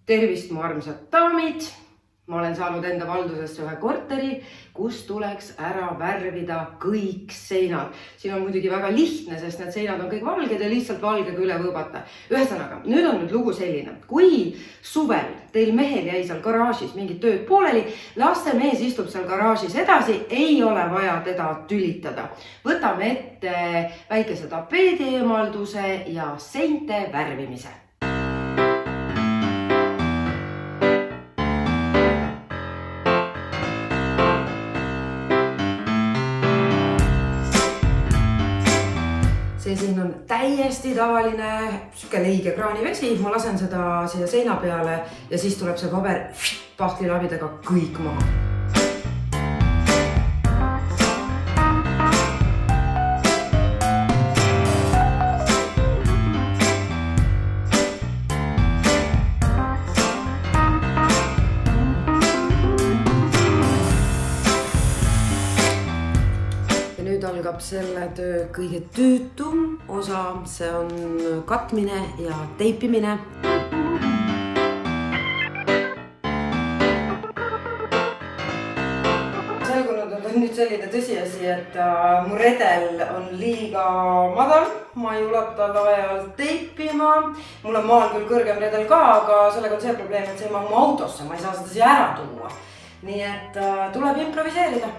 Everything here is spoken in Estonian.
Tervist, mu armsad daamid! Ma olen saanud enda valdusesse ühe korteri, kus tuleks ära värvida kõik seinad. Siin on muidugi väga lihtne, sest need seinad on kõik valged ja lihtsalt valgega üle võõbata. Ühesõnaga, nüüd on lugu selline. Kui suvel teil mehel jäi seal garaažis mingid tööd pooleli, lastemees istub seal garaažis edasi, ei ole vaja teda tülitada. Võtame ette väikese tapeedi eemalduse ja seinte värvimise. See siin on täiesti tavaline süke leige kraanivesi. Ma lasen seda siia seina peale ja siis tuleb see paber pahtlilabidega kõik maha. Nüüd algab selle töö kõige tüütum osa, see on katmine ja teipimine. Selgunud on nüüd selline tõsiasi, et mu redel on liiga madal, ma ei ulata laialt teipima. Mul on maal küll kõrgem redel ka, aga sellega on see probleem, et see ei mahu mu autosse, ma ei saa seda siia ära tuua. Nii et tuleb improviseerida.